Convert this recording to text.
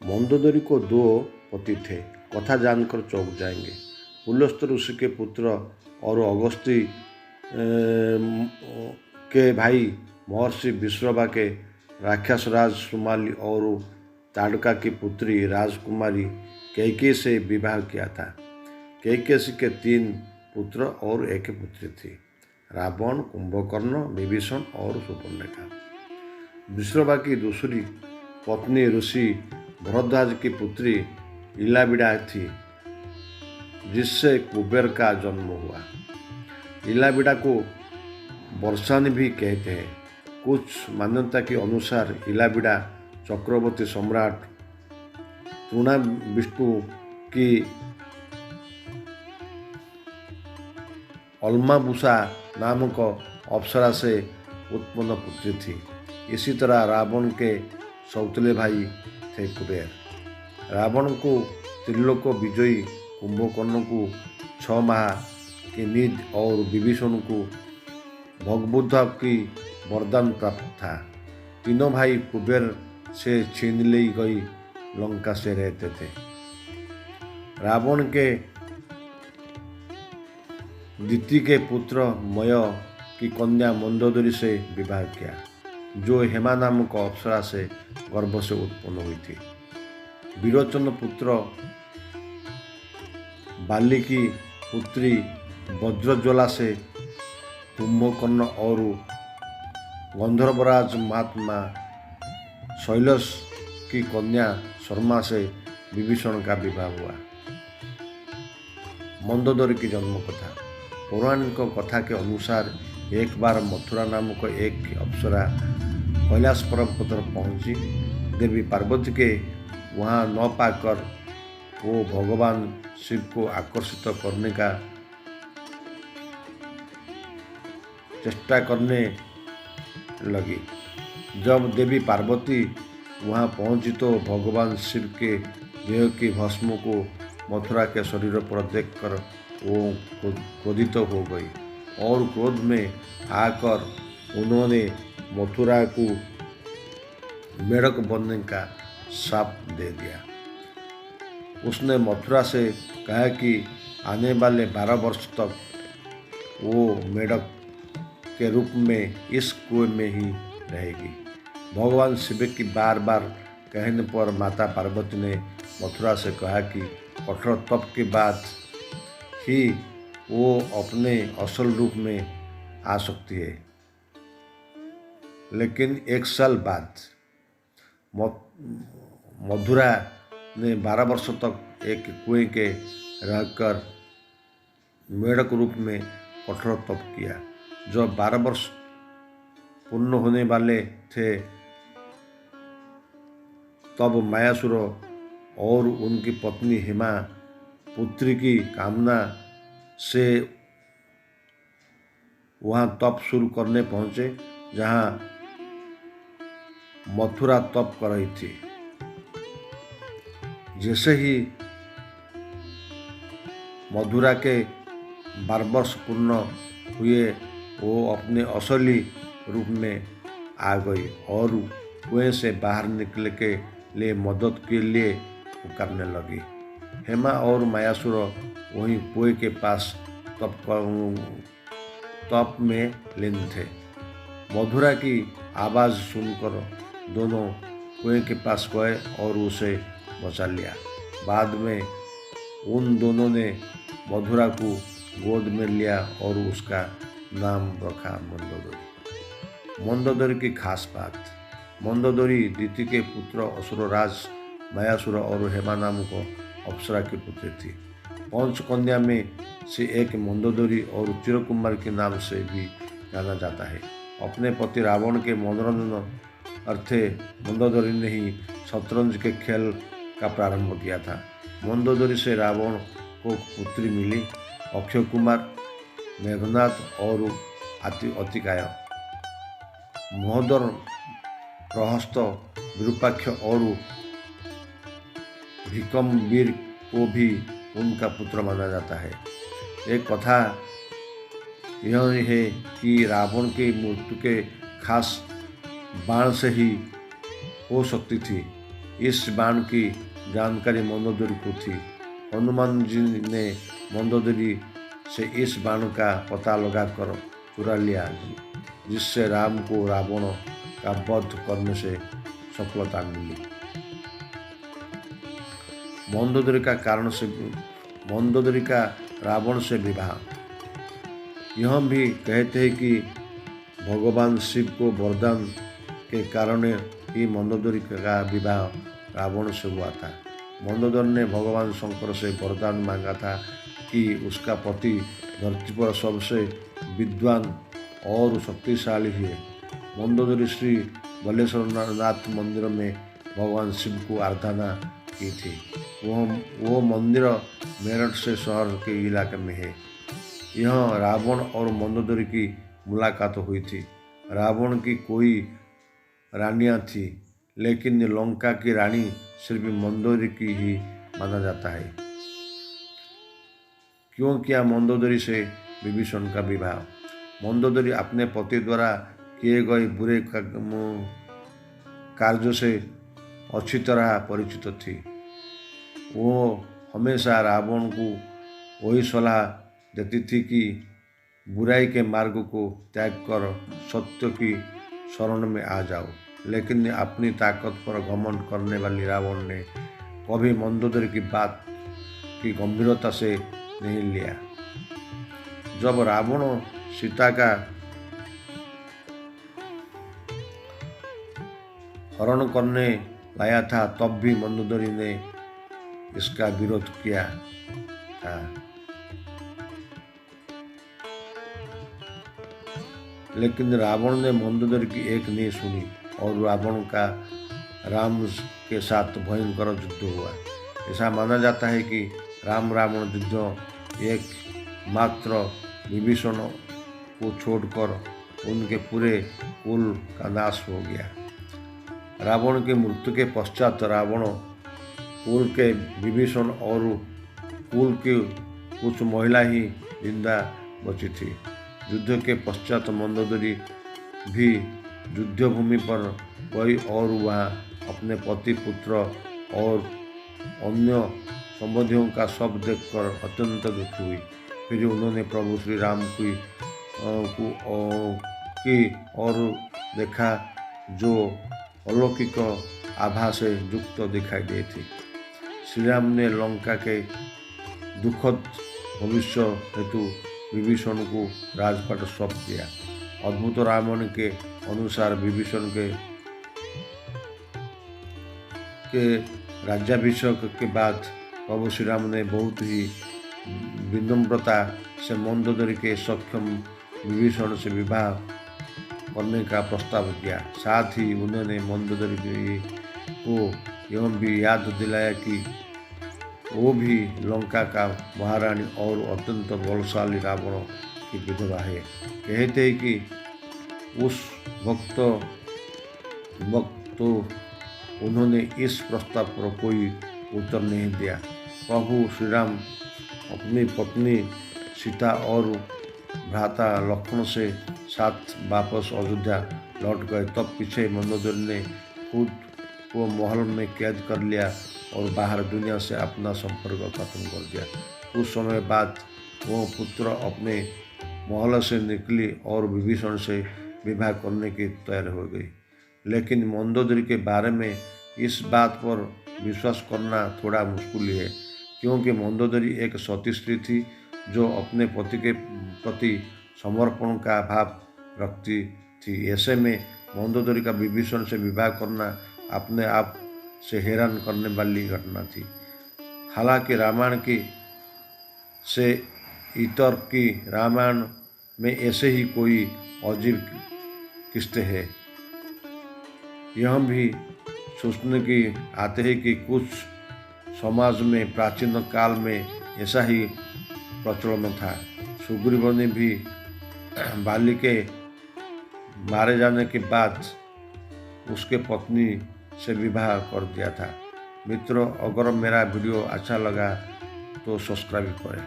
मंदोदरी को दो पति थे, कथा जानकर चौंक जाएंगे। पुलस्त ऋषि के पुत्र और अगस्ती के भाई महर्षि विश्रवा के राक्षस राज सुमाली और ताड़का की पुत्री राजकुमारी कैकेयी से विवाह किया था। कैकेयी के 3 पुत्र और 1 पुत्री थी, रावण, कुंभकर्ण, विभीषण और सुपर्णखा। विश्रवा की दूसरी पत्नी ऋषि भरद्वाज की पुत्री इलाविडा थी, जिससे कुबेर का जन्म हुआ। इलाविडा को वर्षानी भी कहते हैं। कुछ मान्यता के अनुसार इलाविडा चक्रवर्ती सम्राट तृणाविष्णु की अल्माबुसा नामक अप्सरा से उत्पन्न पुत्री थी। इसी तरह रावण के सौतेले भाई थे कुबेर। रावण को त्रिलोक विजयी, कुंभकर्ण को 6 माह की नींद और विभीषण को भगबुद्ध की वरदान प्राप्त था। तीनों भाई कुबेर से छीन ली गई लंका से रहते थे। रावण के दिति के पुत्र मय की कन्या मंदोदरी से विवाह किया, जो हेमा नामक अप्सरा से गर्भ से उत्पन्न हुई थी। विरोचन पुत्र बाली की पुत्री वज्रज्वाला से कुंभकर्ण और गंधर्वराज महात्मा शैलस की कन्या शर्मा से विभीषण का विवाह हुआ। मंदोदरी की जन्म कथा। पौराणिक कथा के अनुसार एक बार मथुरा नामक एक अप्सरा कैलाश पर्वत पर पहुंची। देवी पार्वती के वहां न पाकर वो भगवान शिव को आकर्षित करने का चेष्टा करने लगी। जब देवी पार्वती वहां पहुंची तो भगवान शिव के देह की भस्म को मथुरा के शरीर पर देखकर वो क्रोधित हो गई और क्रोध में आकर उन्होंने मथुरा को मेढक बनने का श्राप दे दिया। उसने मथुरा से कहा कि आने वाले 12 वर्ष तक वो मेढक के रूप में इस कुएं में ही रहेगी। भगवान शिव की बार बार कहने पर माता पार्वती ने मथुरा से कहा कि कठोर तप के बाद ही वो अपने असल रूप में आ सकती है। लेकिन 1 साल बाद मथुरा ने 12 वर्ष तक एक कुएं के रहकर मेढक रूप में कठोर तप किया। जब 12 वर्ष पूर्ण होने वाले थे तब मायासुर और उनकी पत्नी हेमा पुत्री की कामना से वहां तप शुरू करने पहुंचे, जहां मथुरा तप कर रही थी। जैसे ही मथुरा के 12 वर्ष पूर्ण हुए वो अपने असली रूप में आ गई और कुएं से बाहर निकलने के लिए मदद के लिए पुकारने लगी। हेमा और मायासुर वहीं कुएं के पास तप में लीन थे। मथुरा की आवाज़ सुनकर दोनों कुएं के पास गए और उसे बचा लिया। बाद में उन दोनों ने मथुरा को गोद में लिया और उसका नाम रखा मंदोदरी। मंदोदरी की खास बात। मंदोदरी दिति के पुत्र असुरराज मायासुर और हेमा नामक अप्सरा की पुत्री थी। 5 कन्या में से एक मंदोदरी और चिरकुमार के नाम से भी जाना जाता है। अपने पति रावण के मनोरंजन अर्थे मंदोदरी ने ही शतरंज के खेल का प्रारंभ किया था। मंदोदरी से रावण को पुत्री मिली, अक्षय कुमार, मेघनाथ और अतिकाय। महोदर, प्रहस्त, विरूपाक्ष और भीकमवीर को भी उनका पुत्र माना जाता है। एक कथा यह है कि रावण की मृत्यु के खास बाण से ही हो सकती थी। इस बाण की जानकारी मंदोदरी को थी। हनुमान जी ने मंदोदरी से इस बाण का पता लगाकर चुरा लिया, जिससे राम को रावण का वध करने से सफलता मिली। मंदोदरी का रावण से विवाह। यह भी कहते हैं कि भगवान शिव को वरदान के कारण ही मंदोदरी का विवाह रावण से हुआ था। मंदोदर ने भगवान शंकर से वरदान मांगा था कि उसका पति धरती पर सबसे विद्वान और शक्तिशाली है। मंदोदरी श्री बलेश्वर नाथ मंदिर में भगवान शिव को आराधना की थी। वो मंदिर मेरठ से शहर के इलाके में है। यह रावण और मंदोदरी की मुलाकात हुई थी। रावण की कोई रानियां थी, लेकिन लंका की रानी सिर्फ मंदोदरी की ही माना जाता है। क्यों किया मंदोदरी से विभीषण का विवाह? मंदोदरी अपने पति द्वारा किए गए बुरे कार्यों से अच्छी तरह परिचित थी। वो हमेशा रावण को वही सलाह देती थी कि बुराई के मार्ग को त्याग कर सत्य की शरण में आ जाओ, लेकिन अपनी ताकत पर घमंड करने वाली रावण ने कभी मंदोदरी की बात की गंभीरता से नहीं लिया। जब रावण सीता का हरण करने लाया था, तब भी मंदोदरी ने इसका विरोध किया था। लेकिन रावण ने मंदोदरी की एक नहीं सुनी और रावण का राम के साथ भयंकर युद्ध हुआ। ऐसा माना जाता है कि राम रावण युद्ध एक मात्र विभीषण को छोड़कर उनके पूरे कुल का नाश हो गया। रावण की मृत्यु के पश्चात रावण कुल के विभीषण और कुल की कुछ महिला ही जिंदा बची थी। युद्ध के पश्चात मंदोदरी भी युद्ध भूमि पर गई और वहाँ अपने पति, पुत्र और अन्य संबंधियों का शव देखकर अत्यंत दुखी हुई। फिर उन्होंने प्रभु श्री राम की और देखा, जो अलौकिक आभा से युक्त दिखाई दी थी। श्री राम ने लंका के दुखद भविष्य हेतु विभीषण को राजपाट सौंप दिया। अद्भुत रामायण के अनुसार विभीषण के राज्याभिषेक के बाद प्रभु श्री राम ने बहुत ही विनम्रता से मंदोदरी के सक्षम विभीषण से विवाह करने का प्रस्ताव किया। साथ ही उन्होंने मंदोदरी को यह भी याद दिलाया कि वो भी लंका का महारानी और अत्यंत बलशाली रावण की विधवा है। कहते हैं कि उस वक्त उन्होंने इस प्रस्ताव पर कोई उत्तर नहीं दिया। प्रभु श्री राम अपनी पत्नी सीता और भ्राता लक्ष्मण से साथ वापस अयोध्या लौट गए। तब पीछे मंदोदरी ने खुद को महल में कैद कर लिया और बाहर दुनिया से अपना संपर्क खत्म कर दिया। कुछ समय बाद वो पुत्र अपने महल से निकली और विभीषण से विवाह करने की तैयार हो गई। लेकिन मंदोदरी के बारे में इस बात पर विश्वास करना थोड़ा मुश्किल है, क्योंकि मंदोदरी एक सती स्त्री थी जो अपने पति के प्रति समर्पण का भाव रखती थी। ऐसे में मंदोदरी का विभीषण से विवाह करना अपने आप से हैरान करने वाली घटना थी। हालांकि रामायण की से इतर की रामायण में ऐसे ही कोई अजीब किस्से हैं। यह भी सोचने की आते हैं कि कुछ समाज में प्राचीन काल में ऐसा ही प्रचलन था। सुग्रीव ने भी बाली के मारे जाने के बाद उसके पत्नी से विवाह कर दिया था। मित्रों, अगर मेरा वीडियो अच्छा लगा तो सब्सक्राइब करें।